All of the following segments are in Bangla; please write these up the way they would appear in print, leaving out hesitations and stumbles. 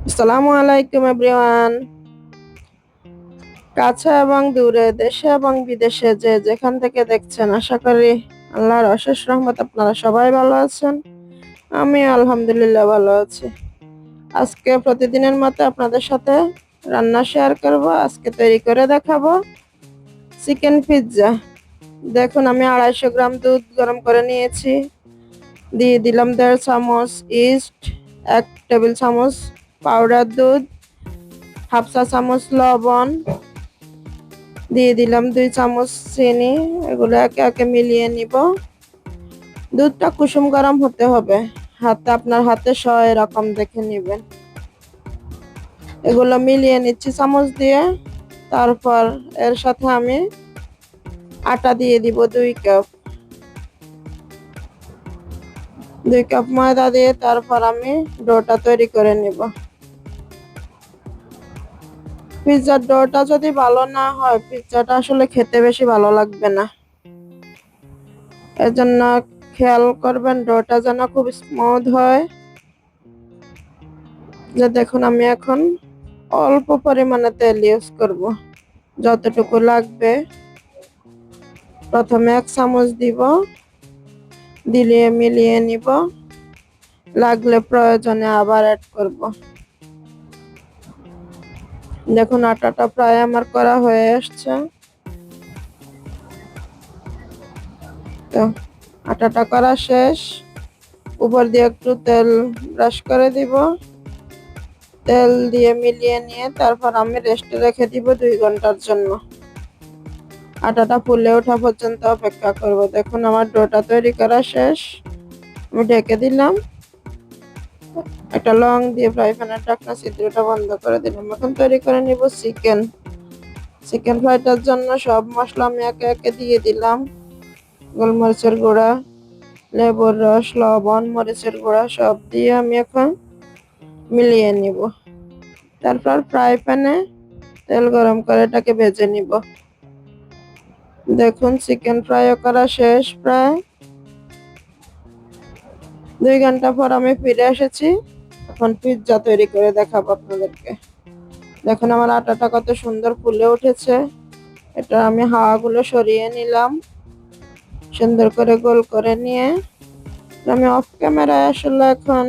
আসসালামু আলাইকুম এভরিওয়ান। কাছে এবং দূরে, দেশে এবং বিদেশে যে যেখান থেকে দেখছেন, আশা করি আল্লাহর অশেষ রহমত আপনারা সবাই ভালো আছেন। আমি আলহামদুলিল্লাহ ভালো আছি। আজকে প্রতিদিনের মতো আপনাদের সাথে রান্না শেয়ার করব। আজকে তৈরি করে দেখাবো চিকেন পিৎজা। দেখুন, আমি 250 গ্রাম দুধ গরম করে নিয়েছি। দিয়ে দিলাম 1.5 চামচ ইস্ট, 1 টেবিল চামচ পাউডার দুধ, হাফ চা চামচ লবণ, দিয়ে দিলাম 2 চামচ চিনি। এগুলো একে একে মিলিয়ে নিব। দুধটা কুসুম গরম হতে হবে, আপনার হাতে সয় এরকম দেখে নিবেন। এগুলো মিলিয়ে নিচ্ছি চামচ দিয়ে। তারপর এর সাথে আমি আটা দিয়ে দিব 2 কাপ। 2 কাপ ময়দা দিয়ে তারপর আমি ডোটা তৈরি করে নিব। পিৎজার ডোটা যদি ভালো না হয়, পিৎজাটা আসলে খেতে বেশি ভালো লাগবে না। এজন্য খেয়াল করবেন ডোটা যেন খুব স্মুথ হয়। যে দেখুন, আমি এখন অল্প পরিমাণে তেল ইউজ করব, যতটুকু লাগবে। প্রথমে 1 চামচ দিব, দিলে মিলিয়ে নিব। লাগলে প্রয়োজনে আবার অ্যাড করব। দেখুন, আটাটা প্রায় আমার করা হয়ে আসছে। তো আটাটা করা শেষ। উপর দিয়ে একটু তেল ব্রাশ করে দিব। তেল দিয়ে মিলিয়ে নিয়ে তারপর আমি রেস্টে রেখে দিব 2 ঘন্টার জন্য। আটাটা ফুলে ওঠা পর্যন্ত অপেক্ষা করব। দেখুন, আমার ডোটা তৈরি করা শেষ। আমি ঢেকে দিলাম। একটা লং দিয়ে ফ্রাই প্যানের ঢাকনা ছিদ্রটা বন্ধ করে দিলাম। এখন তৈরি করে নিব চিকেন ফ্রাইটার জন্য সব মশলা আমি একে একে দিয়ে দিলাম। গোলমরিচের গুঁড়া, লেবুর রস, লবণ, মরিচের গুঁড়া সব দিয়ে আমি এখন মিলিয়ে নিব। তারপর ফ্রাই প্যানে তেল গরম করে এটাকে ভেজে নিব। দেখুন, চিকেন ফ্রাইও করা শেষ। প্রায় 2 ঘন্টা পর আমি ফিরে এসেছি। এখন পিৎজা তৈরি করে দেখাবো আপনাদেরকে। দেখুন, আমার আটাটা কত সুন্দর ফুলে উঠেছে। এটা আমি হাওয়াগুলো সরিয়ে নিলাম। সুন্দর করে গোল করে নিয়ে আমি অফ ক্যামেরায় আসলে এখন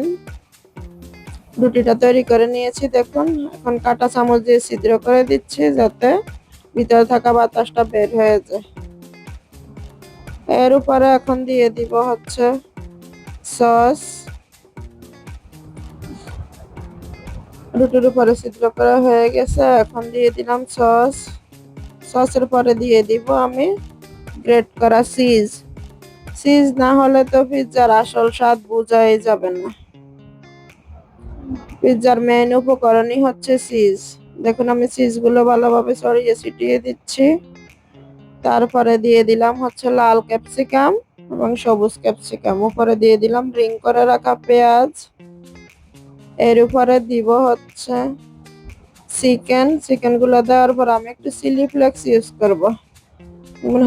রুটিটা তৈরি করে নিয়েছি। দেখুন, এখন কাঁটা চামচ দিয়ে ছিদ্র করে দিচ্ছি, যাতে ভিতরে থাকা বাতাসটা বের হয়ে যায়। এর উপরে এখন দিয়ে দিব হচ্ছে সস। রুটির উপরে ছিদ্র করা হয়ে গেছে। এখন দিয়ে দিলাম সসের পরে দিয়ে দিব আমি গ্রেট করা চিজ না হলে তো পিৎজার আসল স্বাদ বোঝাই যাবে না। পিৎজার মেইন উপকরণই হচ্ছে চিজ। দেখুন, আমি চিজগুলো ভালোভাবে ছড়িয়ে ছিটিয়ে দিচ্ছি। তারপরে দিয়ে দিলাম হচ্ছে লাল ক্যাপসিকাম এবং সবুজ ক্যাপসিকাম। উপরে দিয়ে দিলাম রিং করে রাখা পেঁয়াজ। এর উপরে দিব হচ্ছে চিকেন গুলো দেওয়ার পর আমি একটু চিলি ফ্লেক্স ইউজ করব।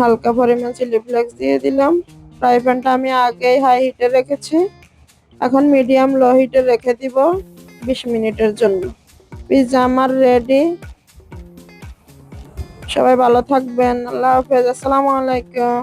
হালকা পরিমাণ চিলি ফ্লেক্স দিয়ে দিলাম। ফ্রাই প্যানটা আমি আগেই হাই হিটে রেখেছি। এখন মিডিয়াম লো হিটে রেখে দিব 20 মিনিটের জন্য। পিৎজা আমার রেডি। সবাই ভালো থাকবেন। আল্লাহ হাফেজ। আসসালামু আলাইকুম।